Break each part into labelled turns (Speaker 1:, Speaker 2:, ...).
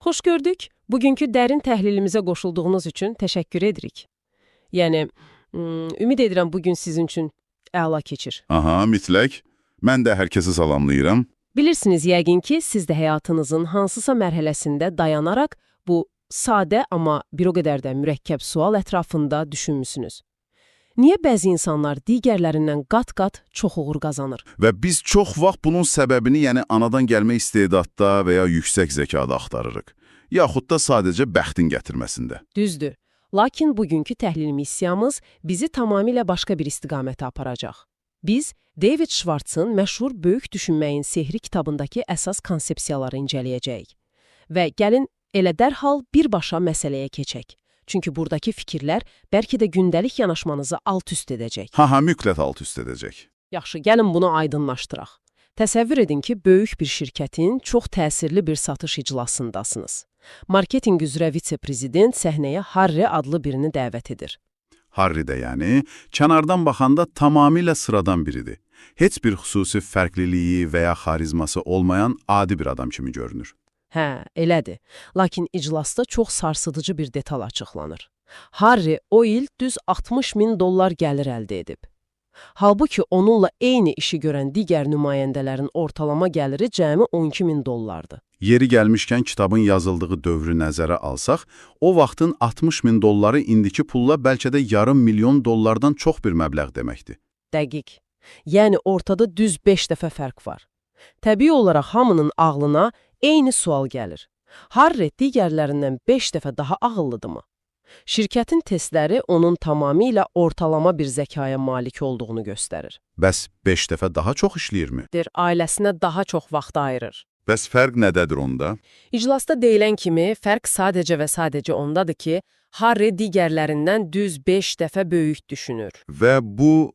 Speaker 1: Xoş gördük. Bugünkü dərin təhlilimizə qoşulduğunuz üçün təşəkkür edirik. Yəni, ümid edirəm bugün sizin üçün əla keçir.
Speaker 2: Aha, mütləq. Mən də hər kəsi salamlayıram.
Speaker 1: Bilirsiniz yəqin ki, siz də həyatınızın hansısa mərhələsində dayanaraq bu sadə amma bir o qədər də mürəkkəb sual ətrafında düşünmüsünüz. Niyə bəzi insanlar digərlərindən qat-qat çox uğur qazanır?
Speaker 2: Və biz çox vaxt bunun səbəbini, yəni anadan gəlmə istedadda və ya yüksək zəkada axtarırıq. Yaxud da sadəcə bəxtin gətirməsində.
Speaker 1: Düzdür. Lakin bugünkü təhlil missiyamız bizi tamamilə başqa bir istiqamətə aparacaq. Biz David Schwartz'ın məşhur Böyük Düşünməyin Sehri kitabındakı əsas konsepsiyaları incələyəcəyik. Və gəlin elə dərhal birbaşa məsələyə keçək. Çünki buradakı fikirlər bəlkə də gündəlik yanaşmanızı alt-üst edəcək.
Speaker 2: Ha, mütləq alt-üst edəcək.
Speaker 1: Yaxşı, gəlin bunu aydınlaşdıraq. Təsəvvür edin ki, böyük bir şirkətin çox təsirli bir satış iclasındasınız. Marketinq üzrə vitse-prezident səhnəyə Harry adlı birini dəvət edir.
Speaker 2: Harry də yəni, kənardan baxanda tamamilə sıradan biridir. Heç bir xüsusi fərqliliyi və ya xarizması olmayan adi bir adam kimi görünür.
Speaker 1: Hə, elədir. Lakin iclasda çox sarsıdıcı bir detal açıqlanır. Harry o il düz $60.000 gəlir əldə edib. Halbuki onunla eyni işi görən digər nümayəndələrin ortalama gəliri cəmi $12.000-dır.
Speaker 2: Yeri gəlmişkən kitabın yazıldığı dövrü nəzərə alsaq, o vaxtın $60.000 indiki pulla bəlkə də $500.000-dan çox bir məbləğ deməkdir.
Speaker 1: Dəqiq. Yəni ortada düz 5 dəfə fərq var. Təbii olaraq hamının ağlına eyni sual gəlir. Harry digərlərindən 5 dəfə daha ağıllıdırmı? Şirkətin testləri onun tamamilə ortalama bir zəkaya malik olduğunu göstərir.
Speaker 2: Bəs 5 dəfə daha çox işləyirmi?
Speaker 1: Ailəsinə daha çox vaxt ayırır.
Speaker 2: Bəs fərq nədədir onda?
Speaker 1: İclasda deyilən kimi, fərq sadəcə və sadəcə ondadır ki, Harry digərlərindən düz 5 dəfə böyük düşünür.
Speaker 2: Və bu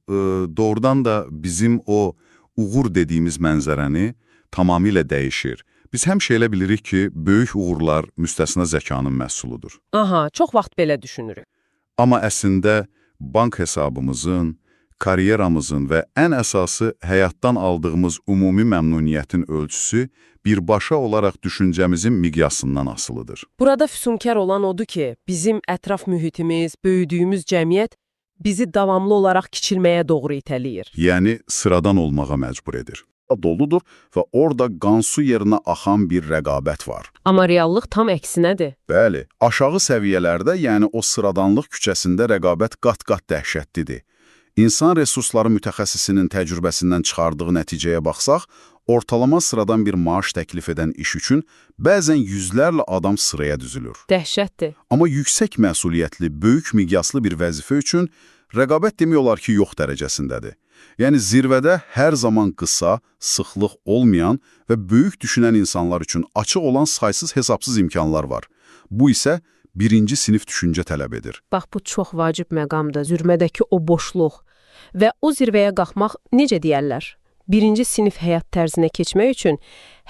Speaker 2: doğrudan da bizim o uğur dediyimiz mənzərəni tamamilə dəyişir. Biz həmişə elə bilirik ki, böyük uğurlar müstəsna zəkanın məhsuludur.
Speaker 1: Aha, çox vaxt belə düşünürük.
Speaker 2: Amma əslində bank hesabımızın, karyeramızın və ən əsası həyatdan aldığımız ümumi məmnuniyyətin ölçüsü birbaşa olaraq düşüncəmizin miqyasından asılıdır.
Speaker 1: Burada füsunkar olan odur ki, bizim ətraf mühitimiz, böyüdüyümüz cəmiyyət bizi davamlı olaraq kiçilməyə doğru itələyir.
Speaker 2: Yəni sıradan olmağa məcbur edir. Doludur və orada qansu yerinə axan bir rəqabət var.
Speaker 1: Amma reallıq tam əksinədir.
Speaker 2: Bəli, aşağı səviyyələrdə, yəni o sıradanlıq küçəsində rəqabət qat-qat dəhşətlidir. İnsan resursları mütəxəssisinin təcrübəsindən çıxardığı nəticəyə baxsaq, ortalama sıradan bir maaş təklif edən iş üçün bəzən yüzlərlə adam sıraya düzülür.
Speaker 1: Dəhşətdir.
Speaker 2: Amma yüksək məsuliyyətli, böyük miqyaslı bir vəzifə üçün rəqabət demək olar ki, yox dərəcəsindədir. Yəni zirvədə hər zaman qısa, sıxlıq olmayan və böyük düşünən insanlar üçün açıq olan saysız-hesabsız imkanlar var. Bu isə birinci sinif düşüncə tələb edir.
Speaker 1: Bax, bu çox vacib məqamdır, zirvədəki o boşluq. Və o zirvəyə qalxmaq necə deyərlər? Birinci sinif həyat tərzinə keçmək üçün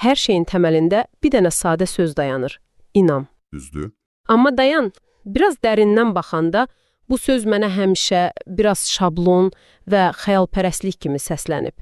Speaker 1: hər şeyin təməlində bir dənə sadə söz dayanır. İnam.
Speaker 2: Düzdür.
Speaker 1: Amma dayan, biraz dərindən baxanda bu söz mənə həmişə biraz şablon və xəyalpərəstlik kimi səslənib.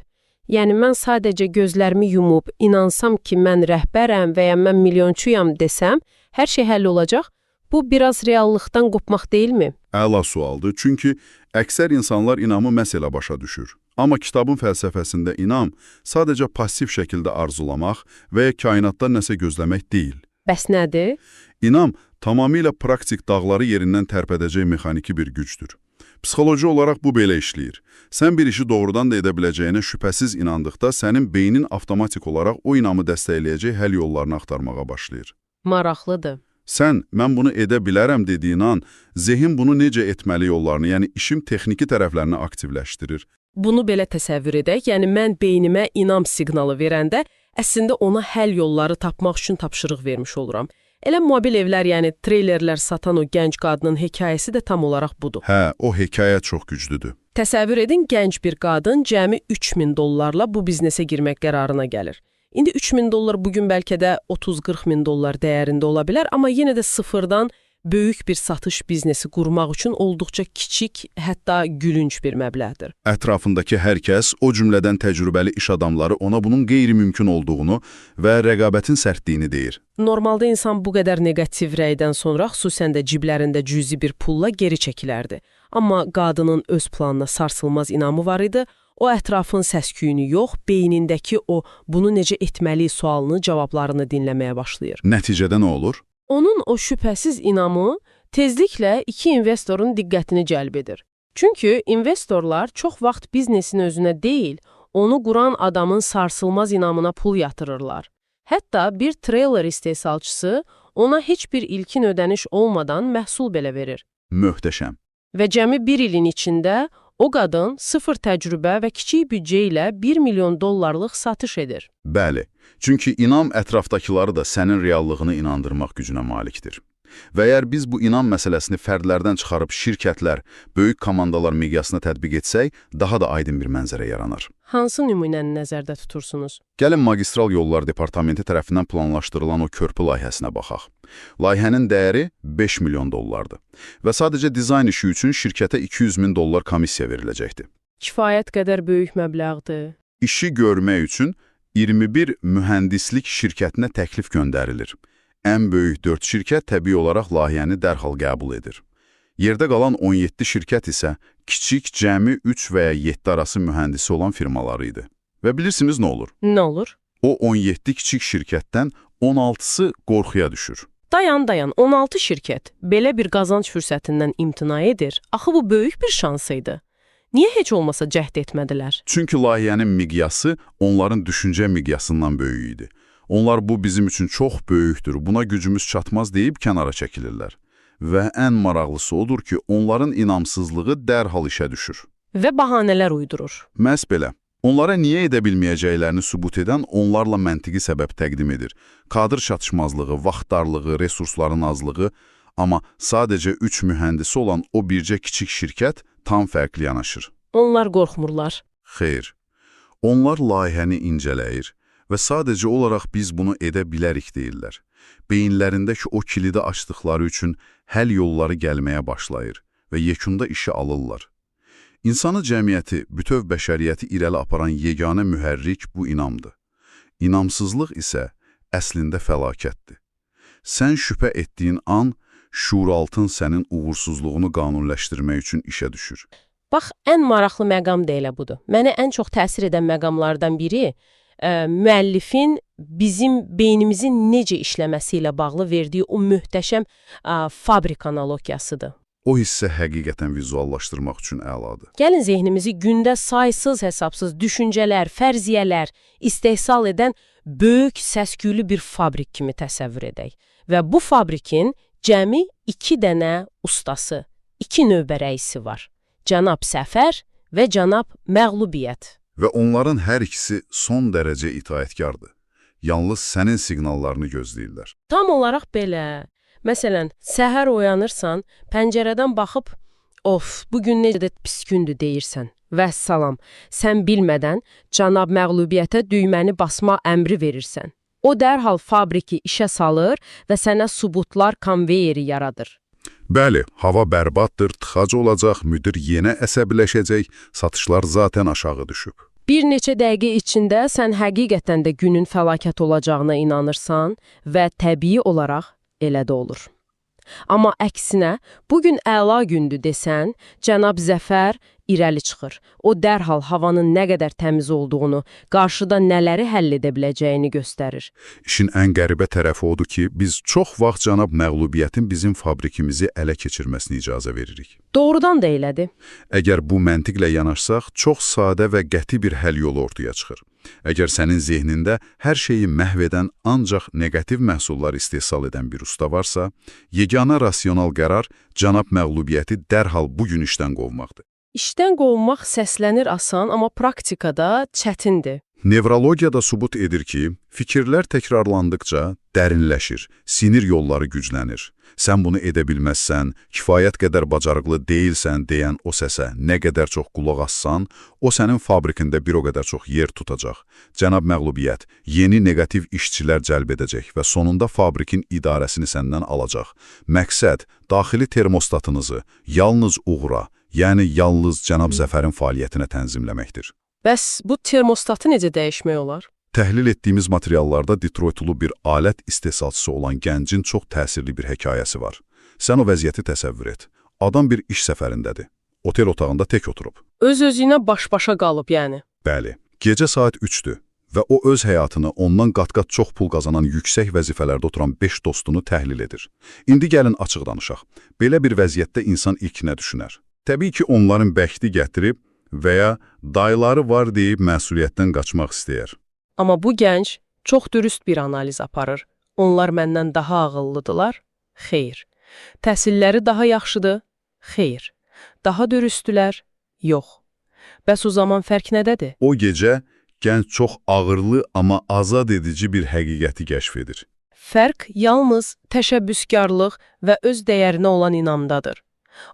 Speaker 1: Yəni, mən sadəcə gözlərimi yumub, inansam ki, mən rəhbərəm və ya mən milyonçuyam desəm, hər şey həll olacaq. Bu, biraz reallıqdan qopmaq deyilmi?
Speaker 2: Əla sualdır, çünki əksər insanlar inamı məsələ başa düşür. Amma kitabın fəlsəfəsində inam sadəcə passiv şəkildə arzulamaq və ya kainatdan nəsə gözləmək deyil.
Speaker 1: Bəs nədir?
Speaker 2: İnam tamamilə praktik dağları yerindən tərpədəcək mexaniki bir gücdür. Psixoloji olaraq bu belə işləyir. Sən bir işi doğrudan da edə biləcəyinə şübhəsiz inandıqda, sənin beynin avtomatik olaraq o inamı dəstəkləyəcək həll yollarını axtarmağa başlayır.
Speaker 1: Maraqlıdır.
Speaker 2: Sən, mən bunu edə bilərəm dediyin an, zehin bunu necə etməli yollarını, yəni işin texniki tərəflərini aktivləşdirir.
Speaker 1: Bunu belə təsəvvür edək, yəni mən beynimə inam siqnalı verəndə, əslində ona həll yolları tapmaq üçün tapşırıq vermiş oluram. Elə mobil evlər, yəni treylerlər satan o gənc qadının hekayəsi də tam olaraq budur.
Speaker 2: Hə, o hekayə çox güclüdür.
Speaker 1: Təsəvvür edin, gənc bir qadın cəmi $3.000 bu biznesə girmək qərarına gəlir. İndi $3.000 bugün bəlkə də $30-40 min dəyərində ola bilər, amma yenə də sıfırdan böyük bir satış biznesi qurmaq üçün olduqca kiçik, hətta gülünc bir məbləğdir.
Speaker 2: Ətrafındakı hər kəs, o cümlədən təcrübəli iş adamları ona bunun qeyri-mümkün olduğunu və rəqabətin sərtliyini deyir.
Speaker 1: Normalda insan bu qədər neqativ rəydən sonra xüsusən də ciblərində cüzi bir pulla geri çəkilərdi. Amma qadının öz planına sarsılmaz inamı var idi. O ətrafın səs-küyünü yox, beynindəki o bunu necə etməli sualını, cavablarını dinləməyə başlayır.
Speaker 2: Nəticədə nə olur?
Speaker 1: Onun o şübhəsiz inamı tezliklə iki investorun diqqətini cəlb edir. Çünki investorlar çox vaxt biznesin özünə deyil, onu quran adamın sarsılmaz inamına pul yatırırlar. Hətta bir trailer istehsalçısı ona heç bir ilkin ödəniş olmadan məhsul belə verir.
Speaker 2: Möhtəşəm.
Speaker 1: Və cəmi bir ilin içində o qadın sıfır təcrübə və kiçik büdcə ilə 1 milyon dollarlıq satış edir.
Speaker 2: Bəli, çünki inam ətrafdakıları da sənin reallığını inandırmaq gücünə malikdir. Və əgər biz bu inam məsələsini fərdlərdən çıxarıb şirkətlər, böyük komandalar miqyasına tətbiq etsək, daha da aydın bir mənzərə yaranır.
Speaker 1: Hansı nümunəni nəzərdə tutursunuz?
Speaker 2: Gəlin Magistral Yollar Departamenti tərəfindən planlaşdırılan o körpü layihəsinə baxaq. Layihənin dəyəri 5 milyon dollardır və sadəcə dizayn işi üçün şirkətə 200 min dollar komissiya veriləcəkdir.
Speaker 1: Kifayət qədər böyük məbləğdir.
Speaker 2: İşi görmək üçün 21 mühəndislik şirkətinə təklif göndərilir. Ən böyük 4 şirkət təbii olaraq layihəni dərhal qəbul edir. Yerdə qalan 17 şirkət isə kiçik, cəmi 3 və ya 7 arası mühəndisi olan firmaları idi. Və bilirsiniz nə olur?
Speaker 1: Nə olur?
Speaker 2: O 17 kiçik şirkətdən 16-sı qorxuya düşür.
Speaker 1: Dayan, 16 şirkət belə bir qazanc fürsətindən imtina edir. Axı bu böyük bir şans idi. Niyə heç olmasa cəhd etmədilər?
Speaker 2: Çünki layihənin miqyası onların düşüncə miqyasından böyük idi. Onlar bu bizim üçün çox böyükdür, buna gücümüz çatmaz deyib kənara çəkilirlər. Və ən maraqlısı odur ki, onların inamsızlığı dərhal işə düşür.
Speaker 1: Və bahanələr uydurur.
Speaker 2: Məhz belə. Onlara niyə edə bilməyəcəklərini sübut edən onlarla məntiqi səbəb təqdim edir. Kadr çatışmazlığı, vaxt darlığı, resursların azlığı, amma sadəcə 3 mühəndisi olan o bircə kiçik şirkət tam fərqli yanaşır.
Speaker 1: Onlar qorxmurlar.
Speaker 2: Xeyr. Onlar layihəni incələyir və sadəcə olaraq biz bunu edə bilərik deyirlər. Beyinlərindəki o kilidi açdıqları üçün həll yolları gəlməyə başlayır və yekunda işi alırlar. İnsanı cəmiyyəti, bütöv bəşəriyyəti irəli aparan yeganə mühərrik bu inamdır. İnamsızlıq isə əslində fəlakətdir. Sən şübhə etdiyin an, şuuraltın sənin uğursuzluğunu qanunləşdirmək üçün işə düşür.
Speaker 1: Bax, ən maraqlı məqam da elə budur. Mənə ən çox təsir edən məqamlardan biri müəllifin bizim beynimizin necə işləməsi ilə bağlı verdiyi o möhtəşəm fabrik analogiyasıdır.
Speaker 2: O hissə həqiqətən vizuallaşdırmaq üçün əladır.
Speaker 1: Gəlin zehnimizi gündə saysız-hesabsız düşüncələr, fərziyyələr istehsal edən böyük səs-küylü bir fabrik kimi təsəvvür edək. Və bu fabrikin cəmi 2 dənə ustası, 2 növbə rəisi var. Cənab Səfər və cənab Məğlubiyyət.
Speaker 2: Və onların hər ikisi son dərəcə itaətkardır. Yalnız sənin siqnallarını gözləyirlər.
Speaker 1: Tam olaraq belə. Məsələn, səhər oyanırsan, pəncərədən baxıb, of, bugün necə də pis gündür deyirsən. Vəssalam, sən bilmədən cənab Məğlubiyyətə düyməni basma əmri verirsən. O dərhal fabriki işə salır və sənə sübutlar konveyeri yaradır.
Speaker 2: Bəli, hava bərbaddır, tıxac olacaq, müdir yenə əsəbiləşəcək, satışlar zaten aşağı düşüb.
Speaker 1: Bir neçə dəqiqə içində sən həqiqətən də günün fəlakət olacağına inanırsan və təbii olaraq elə də olur. Amma əksinə, bugün əla gündür desən, cənab Zəfər irəli çıxır. O dərhal havanın nə qədər təmiz olduğunu, qarşıda nələri həll edə biləcəyini göstərir.
Speaker 2: İşin ən qəribə tərəfi odur ki, biz çox vaxt cənab Məğlubiyyətin bizim fabrikimizi ələ keçirməsini icazə veririk.
Speaker 1: Doğrudan da elədir.
Speaker 2: Əgər bu məntiqlə yanaşsaq, çox sadə və qəti bir həll yolu ortaya çıxır. Əgər sənin zehnində hər şeyi məhv edən ancaq neqativ məhsullar istehsal edən bir usta varsa, yeganə rasional qərar cənab Məğlubiyyəti dərhal bugün işdən qovmaqdır.
Speaker 1: İşdən qovmaq səslənir asan, amma praktikada çətindir.
Speaker 2: Nevrologiya da sübut edir ki, fikirlər təkrarlandıqca dərinləşir, sinir yolları güclənir. Sən bunu edə bilməzsən, kifayət qədər bacarıqlı deyilsən deyən o səsə nə qədər çox qulaq assan, o sənin fabrikində bir o qədər çox yer tutacaq. Cənab məğlubiyyət, yeni negativ işçilər cəlb edəcək və sonunda fabrikin idarəsini səndən alacaq. Məqsəd, daxili termostatınızı yalnız uğura, yəni yalnız Cənab Zəfərin fəaliyyətinə tənzimləməkdir.
Speaker 1: Bəs bu termostatı necə dəyişmək olar?
Speaker 2: Təhlil etdiyimiz materiallarda Detroitlu bir alət istehsalçısı olan gəncin çox təsirli bir hekayəsi var. Sən o vəziyyəti təsəvvür et. Adam bir iş səfərindədir. Otel otağında tək oturub.
Speaker 1: Öz-özünə baş-başa qalıb yəni.
Speaker 2: Bəli, gecə saat 3-dür və o öz həyatını ondan qat-qat çox pul qazanan yüksək vəzifələrdə oturan 5 dostunu təhlil edir. İndi gəlin açıq danışaq. Belə bir vəziyyətdə insan ilk nə düşünər? Təbii ki, onların bəxti gətirib və ya dayıları var deyib məsuliyyətdən qaçmaq istəyər.
Speaker 1: Amma bu gənc çox dürüst bir analiz aparır. Onlar məndən daha ağıllıdılar? Xeyr. Təhsilləri daha yaxşıdır? Xeyr. Daha dürüstdülər? Yox. Bəs o zaman fərq nədədir?
Speaker 2: O gecə gənc çox ağırlı, amma azad edici bir həqiqəti kəşf edir.
Speaker 1: Fərq yalnız təşəbbüskarlıq və öz dəyərinə olan inamdadır.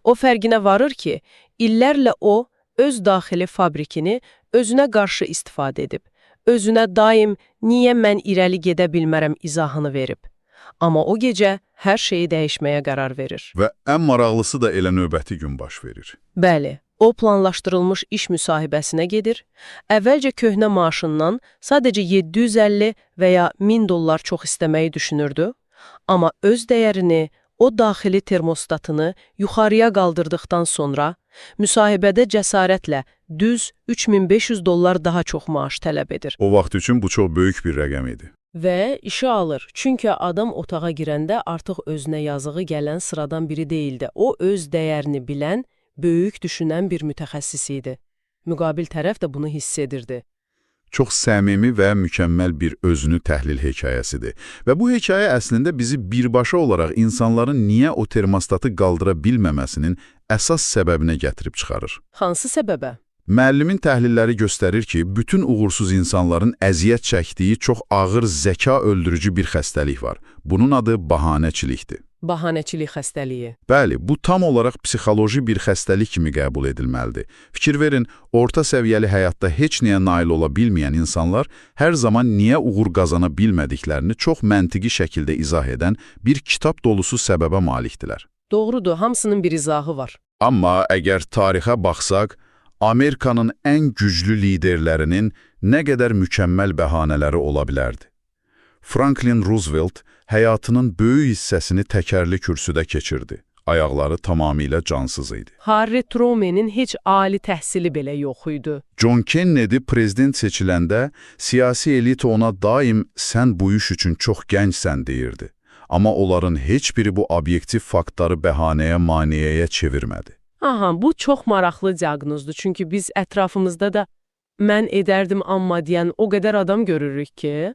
Speaker 1: O fərqinə varır ki, illərlə o, öz daxili fabrikini özünə qarşı istifadə edib, özünə daim niyə mən irəli gedə bilmərəm izahını verib. Amma o gecə hər şeyi dəyişməyə qərar verir.
Speaker 2: Və ən maraqlısı da elə növbəti gün baş verir.
Speaker 1: Bəli, o planlaşdırılmış iş müsahibəsinə gedir, əvvəlcə köhnə maaşından sadəcə 750 və ya 1000 dollar çox istəməyi düşünürdü, amma öz dəyərini, o daxili termostatını yuxarıya qaldırdıqdan sonra müsahibədə cəsarətlə düz 3500 dollar daha çox maaş tələb edir.
Speaker 2: O vaxt üçün bu çox böyük bir rəqəm idi.
Speaker 1: Və işə alır. Çünki adam otağa girəndə artıq özünə yazığı gələn sıradan biri deyildi. O öz dəyərini bilən, böyük düşünən bir mütəxəssis idi. Müqabil tərəf də bunu hiss edirdi.
Speaker 2: Çox səmimi və mükəmməl bir özünü təhlil hekayəsidir. Və bu hekayə əslində bizi birbaşa olaraq insanların niyə o termostatı qaldıra bilməməsinin əsas səbəbinə gətirib çıxarır.
Speaker 1: Hansı səbəbə?
Speaker 2: Müəllimin təhlilləri göstərir ki, bütün uğursuz insanların əziyyət çəkdiyi çox ağır zəka öldürücü bir xəstəlik var. Bunun adı bahanəçilikdir.
Speaker 1: Bahanəçilik xəstəliyi.
Speaker 2: Bəli, bu tam olaraq psixoloji bir xəstəlik kimi qəbul edilməlidir. Fikir verin, orta səviyyəli həyatda heç niyə nail ola bilməyən insanlar hər zaman niyə uğur qazana bilmədiklərini çox məntiqi şəkildə izah edən bir kitab dolusu səbəbə malikdirlər.
Speaker 1: Doğrudur, hamısının bir izahı var.
Speaker 2: Amma əgər tarixə baxsaq, Amerikanın ən güclü liderlərinin nə qədər mükəmməl bəhanələri ola bilərdi. Franklin Roosevelt həyatının böyük hissəsini təkərli kürsüdə keçirdi. Ayaqları tamamilə cansız idi.
Speaker 1: Harry Truman'in heç ali təhsili belə yox idi.
Speaker 2: John Kennedy prezident seçiləndə siyasi elit ona daim sən bu iş üçün çox gəncsən deyirdi. Amma onların heç biri bu obyektiv faktları bəhanəyə, maneəyə çevirmədi.
Speaker 1: Aha, bu çox maraqlı diaqnozdur. Çünki biz ətrafımızda da mən edərdim amma deyən o qədər adam görürük ki,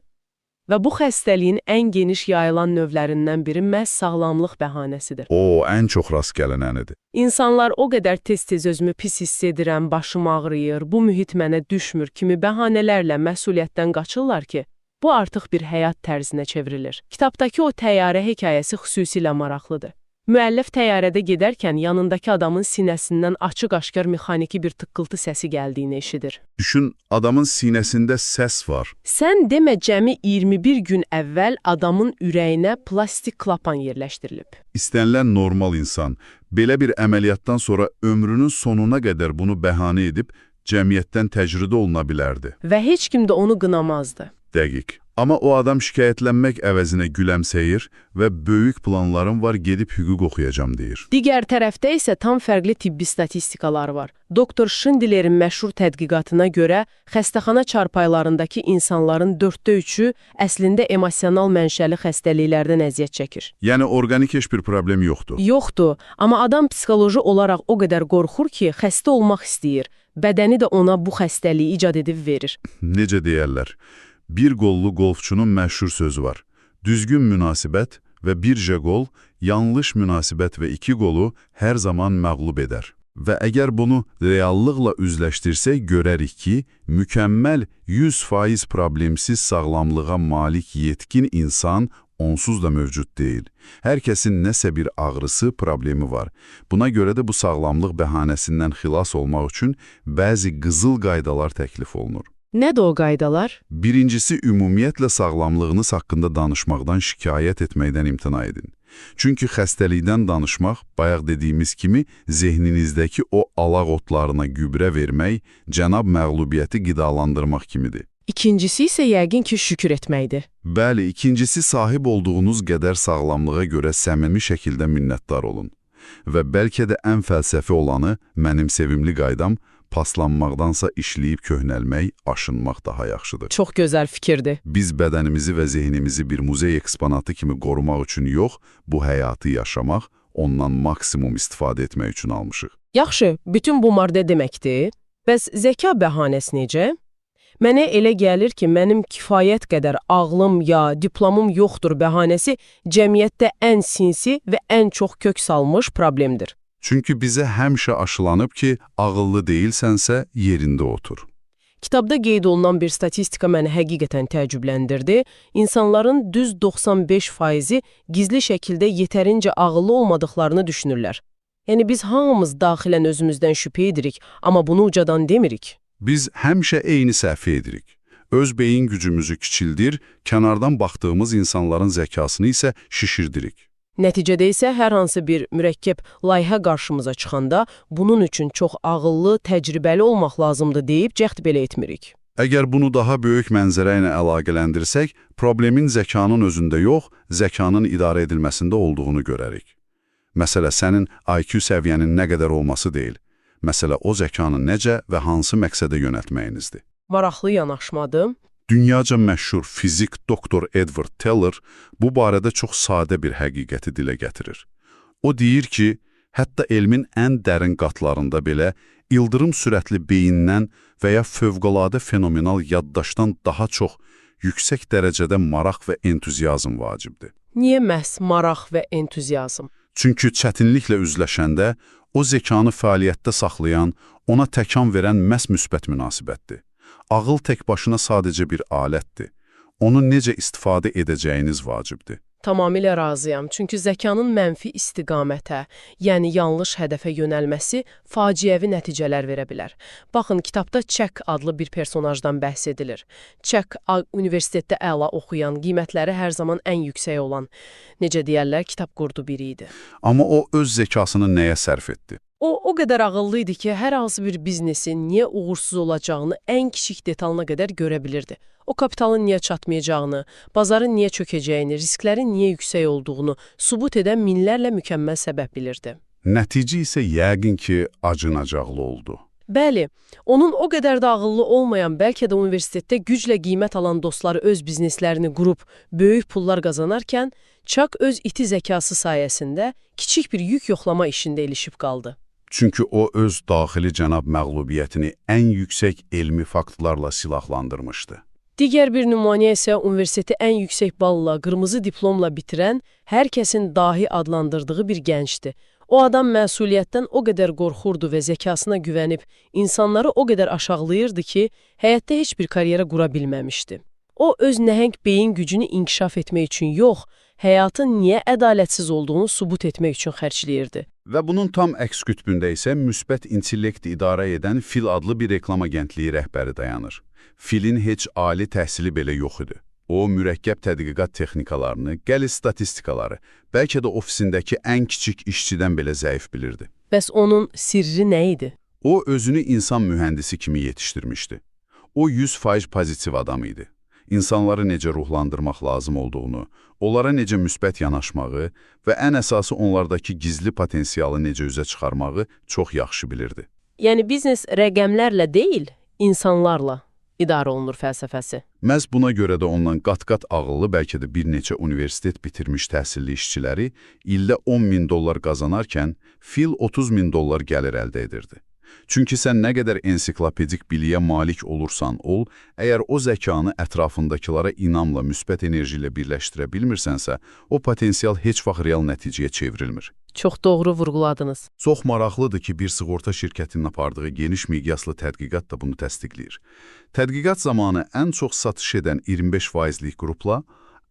Speaker 1: və bu xəstəliyin ən geniş yayılan növlərindən biri məhz sağlamlıq bəhanəsidir.
Speaker 2: O, ən çox rast gələnənidir.
Speaker 1: İnsanlar o qədər tez-tez özümü pis hiss edirəm, başım ağrıyır, bu mühit mənə düşmür kimi bəhanələrlə məsuliyyətdən qaçırlar ki, bu artıq bir həyat tərzinə çevrilir. Kitabdakı o təyyarə hekayəsi xüsusilə maraqlıdır. Müəllif təyyarədə gedərkən yanındakı adamın sinəsindən açıq-aşkar mexaniki bir tıqqıltı səsi gəldiyini eşidir.
Speaker 2: Düşün, adamın sinəsində səs var.
Speaker 1: Sən demə cəmi 21 gün əvvəl adamın ürəyinə plastik klapan yerləşdirilib.
Speaker 2: İstənilən normal insan belə bir əməliyyatdan sonra ömrünün sonuna qədər bunu bəhanə edib cəmiyyətdən təcrid oluna bilərdi.
Speaker 1: Və heç kim də onu qınamazdı.
Speaker 2: Dəqiq. Amma o adam şikayətlənmək əvəzinə gülümsəyir və böyük planlarım var, gedib hüquq oxuyacam deyir.
Speaker 1: Digər tərəfdə isə tam fərqli tibbi statistikalar var. Doktor Schindlerin məşhur tədqiqatına görə xəstəxana çarpaylarındakı insanların 3/4-ü əslində emosional mənşəli xəstəliklərdən əziyyət çəkir.
Speaker 2: Yəni organik heç bir problem yoxdur.
Speaker 1: Yoxdur, amma adam psixoloji olaraq o qədər qorxur ki, xəstə olmaq istəyir. Bədəni də ona bu xəstəliyi icad edib verir.
Speaker 2: Necə deyərlər? Bir qollu qolfçunun məşhur sözü var. Düzgün münasibət və bircə qol, yanlış münasibət və 2 qolu hər zaman məğlub edər. Və əgər bunu reallıqla üzləşdirsək, görərik ki, mükəmməl 100% problemsiz sağlamlığa malik yetkin insan onsuz da mövcud deyil. Hər kəsin nəsə bir ağrısı, problemi var. Buna görə də bu sağlamlıq bəhanəsindən xilas olmaq üçün bəzi qızıl qaydalar təklif olunur.
Speaker 1: Nədir o qaydalar?
Speaker 2: Birincisi, ümumiyyətlə sağlamlığınız haqqında danışmaqdan şikayət etməkdən imtina edin. Çünki xəstəlikdən danışmaq, bayaq dediyimiz kimi, zehninizdəki o alaq otlarına gübrə vermək, cənab məğlubiyyəti qidalandırmaq kimidir.
Speaker 1: İkincisi isə yəqin ki, şükür etməkdir.
Speaker 2: Bəli, ikincisi sahib olduğunuz qədər sağlamlığa görə səmimi şəkildə minnətdar olun. Və bəlkə də ən fəlsəfi olanı, mənim sevimli qaydam, paslanmaqdansa işləyib köhnəlmək, aşınmaq daha yaxşıdır.
Speaker 1: Çox gözəl fikirdir.
Speaker 2: Biz bədənimizi və zehnimizi bir muzey eksponatı kimi qorumaq üçün yox, bu həyatı yaşamaq, ondan maksimum istifadə etmək üçün almışıq.
Speaker 1: Yaxşı, bütün bu mardə deməkdir. Bəs zəka bəhanəsi necə? Mənə elə gəlir ki, mənim kifayət qədər ağlım ya diplomum yoxdur bəhanəsi cəmiyyətdə ən sinsi və ən çox kök salmış problemdir.
Speaker 2: Çünki bizə həmişə aşılanıb ki, ağıllı deyilsənsə yerində otur.
Speaker 1: Kitabda qeyd olunan bir statistika məni həqiqətən təəccübləndirdi. İnsanların düz 95%-i gizli şəkildə yetərincə ağıllı olmadıqlarını düşünürlər. Yəni biz hamımız daxilən özümüzdən şübhə edirik, amma bunu ucadan demirik.
Speaker 2: Biz həmişə eyni səhvi edirik. Öz beyin gücümüzü kiçildir, kənardan baxdığımız insanların zəkasını isə şişirdirik.
Speaker 1: Nəticədə isə hər hansı bir mürəkkəb layihə qarşımıza çıxanda bunun üçün çox ağıllı, təcrübəli olmaq lazımdır deyib cəhd belə etmirik.
Speaker 2: Əgər bunu daha böyük mənzərə ilə əlaqələndirsək, problemin zəkanın özündə yox, zəkanın idarə edilməsində olduğunu görərik. Məsələ sənin IQ səviyyənin nə qədər olması deyil. Məsələ o zəkanı necə və hansı məqsədə yönəltməyinizdir.
Speaker 1: Maraqlı yanaşmadır.
Speaker 2: Dünyaca məşhur fizik doktor Edward Teller bu barədə çox sadə bir həqiqəti dilə gətirir. O deyir ki, hətta elmin ən dərin qatlarında belə ildırım sürətli beyindən və ya fövqəladə fenomenal yaddaşdan daha çox yüksək dərəcədə maraq və entuziazm vacibdir.
Speaker 1: Niyə məhz maraq və entuziazm?
Speaker 2: Çünki çətinliklə üzləşəndə o zəkanı fəaliyyətdə saxlayan, ona təkan verən məhz müsbət münasibətdir. Ağıl tək başına sadəcə bir alətdir. Onu necə istifadə edəcəyiniz vacibdir.
Speaker 1: Tamamilə razıyam. Çünki zəkanın mənfi istiqamətə, yəni yanlış hədəfə yönəlməsi faciəvi nəticələr verə bilər. Baxın, kitabda Çek adlı bir personajdan bəhs edilir. Çek, universitetdə əla oxuyan, qiymətləri hər zaman ən yüksək olan, necə deyərlər, kitab qurdu biri idi.
Speaker 2: Amma o öz zəkasını nəyə sərf etdi?
Speaker 1: O qədər ağıllı idi ki, hər hansı bir biznesin niyə uğursuz olacağını ən kiçik detalına qədər görə bilirdi. O kapitalın niyə çatmayacağını, bazarın niyə çökəcəyini, risklərin niyə yüksək olduğunu sübut edən minlərlə mükəmməl səbəb bilirdi.
Speaker 2: Nəticə isə yəqin ki, acınacaqlı oldu.
Speaker 1: Bəli, onun o qədər də ağıllı olmayan, bəlkə də universitetdə güclə qiymət alan dostları öz bizneslərini qurub böyük pullar qazanarkən, Çak öz iti zəkası sayəsində kiçik bir yük yoxlama işində ilişib qaldı.
Speaker 2: Çünki o öz daxili cənab məğlubiyyətini ən yüksək elmi faktlarla silahlandırmışdı.
Speaker 1: Digər bir nümunə isə universiteti ən yüksək balla, qırmızı diplomla bitirən, hər kəsin dahi adlandırdığı bir gəncdir. O adam məsuliyyətdən o qədər qorxurdu və zəkasına güvənib, insanları o qədər aşağılayırdı ki, həyatda heç bir karyera qura bilməmişdi. O, öz nəhəng beyin gücünü inkişaf etmək üçün yox, həyatın niyə ədalətsiz olduğunu sübut etmək üçün xərcləyirdi.
Speaker 2: Və bunun tam əks qütbündə isə müsbət intellekt idarə edən Fil adlı bir reklam agentliyi rəhbəri dayanır. Filin heç ali təhsili belə yox idi. O, mürəkkəb tədqiqat texnikalarını, gəlir statistikaları, bəlkə də ofisindəki ən kiçik işçidən belə zəif bilirdi.
Speaker 1: Bəs onun sirri nə idi?
Speaker 2: O, özünü insan mühəndisi kimi yetişdirmişdi. O, 100% pozitiv adam idi. İnsanları necə ruhlandırmaq lazım olduğunu, onlara necə müsbət yanaşmağı və ən əsası onlardakı gizli potensialı necə üzə çıxarmağı çox yaxşı bilirdi.
Speaker 1: Yəni biznes rəqəmlərlə deyil, insanlarla idarə olunur fəlsəfəsi.
Speaker 2: Məhz buna görə də ondan qat-qat ağıllı, bəlkə də bir neçə universitet bitirmiş təhsilli işçiləri ildə $10.000 qazanarkən Fil $30.000 gəlir əldə edirdi. Çünki sən nə qədər ensiklopedik biliyə malik olursan ol, əgər o zəkanı ətrafındakılara inamla, müsbət enerji ilə birləşdirə bilmirsənsə, o potensial heç vaxt real nəticəyə çevrilmir.
Speaker 1: Çox doğru vurğuladınız.
Speaker 2: Çox maraqlıdır ki, bir sığorta şirkətinin apardığı geniş miqyaslı tədqiqat da bunu təsdiqləyir. Tədqiqat zamanı ən çox satış edən 25%lik qrupla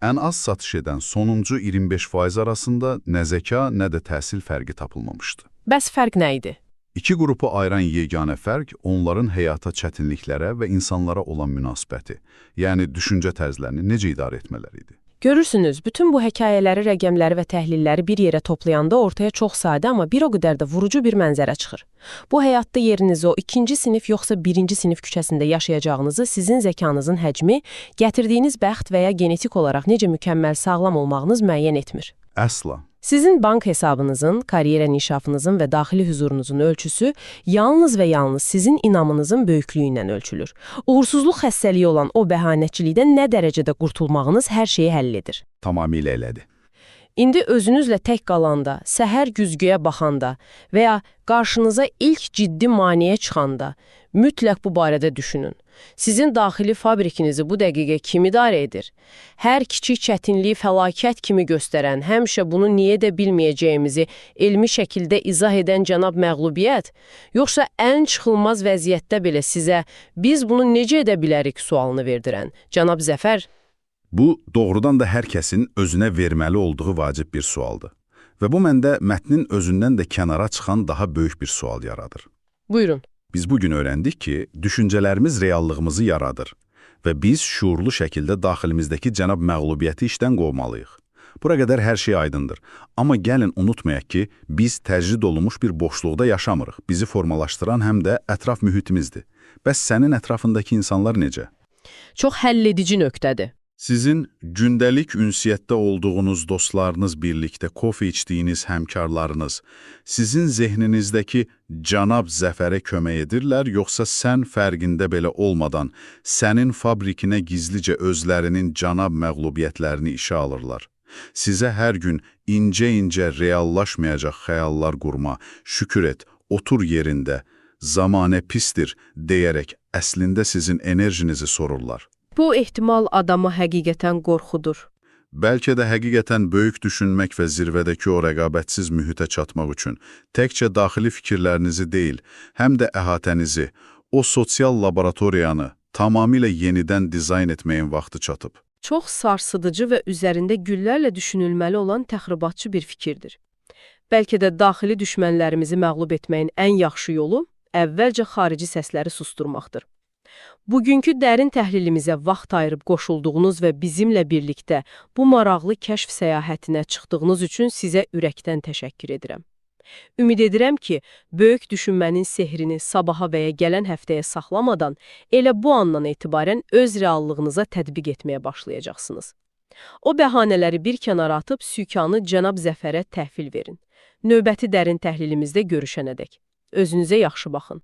Speaker 2: ən az satış edən sonuncu 25% arasında nə zəka, nə də təhsil fərqi tapılmamışdı.
Speaker 1: Bəs fərq nə idi?
Speaker 2: İki qrupu ayıran yeganə fərq onların həyata çətinliklərə və insanlara olan münasibəti, yəni düşüncə tərzlərini necə idarə etmələri idi.
Speaker 1: Görürsünüz, bütün bu hekayələri, rəqəmləri və təhlilləri bir yerə toplayanda ortaya çox sadə, amma bir o qədər də vurucu bir mənzərə çıxır. Bu həyatda yerinizi o ikinci sinif yoxsa birinci sinif küçəsində yaşayacağınızı sizin zəkanızın həcmi, gətirdiyiniz bəxt və ya genetik olaraq necə mükəmməl sağlam olmağınız müəyyən etmir.
Speaker 2: Əsla.
Speaker 1: Sizin bank hesabınızın, karyera inkişafınızın və daxili hüzurunuzun ölçüsü yalnız və yalnız sizin inamınızın böyüklüyündən ölçülür. Uğursuzluq xəstəliyi olan o bəhanəçilikdən nə dərəcədə qurtulmağınız hər şeyi həll edir.
Speaker 2: Tamamilə elədi.
Speaker 1: İndi özünüzlə tək qalanda, səhər güzgüyə baxanda və ya qarşınıza ilk ciddi maneə çıxanda mütləq bu barədə düşünün. Sizin daxili fabrikinizi bu dəqiqə kim idarə edir? Hər kiçik çətinliyi fəlakət kimi göstərən, həmişə bunu niyə də bilməyəcəyimizi elmi şəkildə izah edən cənab məğlubiyyət, yoxsa ən çıxılmaz vəziyyətdə belə sizə biz bunu necə edə bilərik sualını verdirən cənab zəfər?
Speaker 2: Bu, doğrudan da hər kəsin özünə verməli olduğu vacib bir sualdır. Və bu məndə mətnin özündən də kənara çıxan daha böyük bir sual yaradır.
Speaker 1: Buyurun.
Speaker 2: Biz bugün öyrəndik ki, düşüncələrimiz reallığımızı yaradır və biz şuurlu şəkildə daxilimizdəki cənab məğlubiyyəti işdən qovmalıyıq. Bura qədər hər şey aydındır. Amma gəlin unutmayaq ki, biz təcrid olunmuş bir boşluqda yaşamırıq. Bizi formalaşdıran həm də ətraf mühitimizdir. Bəs sənin ətrafındakı insanlar necə?
Speaker 1: Çox həlledici nöqtədir.
Speaker 2: Sizin gündəlik ünsiyyətdə olduğunuz dostlarınız birlikdə kofe içdiyiniz həmkarlarınız sizin zehninizdəki cənab zəfərə kömək edirlər, yoxsa sən fərqində belə olmadan sənin fabrikinə gizlicə özlərinin cənab məğlubiyyətlərini işə alırlar? Sizə hər gün incə-incə reallaşmayacaq xəyallar qurma, şükür et, otur yerində, zamanə pistir deyərək əslində sizin enerjinizi sorurlar.
Speaker 1: Bu ehtimal adamı həqiqətən qorxudur.
Speaker 2: Bəlkə də həqiqətən böyük düşünmək və zirvədəki o rəqabətsiz mühitə çatmaq üçün təkcə daxili fikirlərinizi deyil, həm də əhatənizi, o sosial laboratoriyanı tamamilə yenidən dizayn etməyin vaxtı çatıb.
Speaker 1: Çox sarsıdıcı və üzərində güllərlə düşünülməli olan təxribatçı bir fikirdir. Bəlkə də daxili düşmənlərimizi məğlub etməyin ən yaxşı yolu əvvəlcə xarici səsləri susturmaqdır. Bugünkü dərin təhlilimizə vaxt ayırıb qoşulduğunuz və bizimlə birlikdə bu maraqlı kəşf səyahətinə çıxdığınız üçün sizə ürəkdən təşəkkür edirəm. Ümid edirəm ki, böyük düşünmənin sehrini sabaha və ya gələn həftəyə saxlamadan elə bu andan etibarən öz reallığınıza tətbiq etməyə başlayacaqsınız. O bəhanələri bir kənara atıb sükanı cənab Zəfərə təhvil verin. Növbəti dərin təhlilimizdə görüşənədək. Özünüzə yaxşı baxın.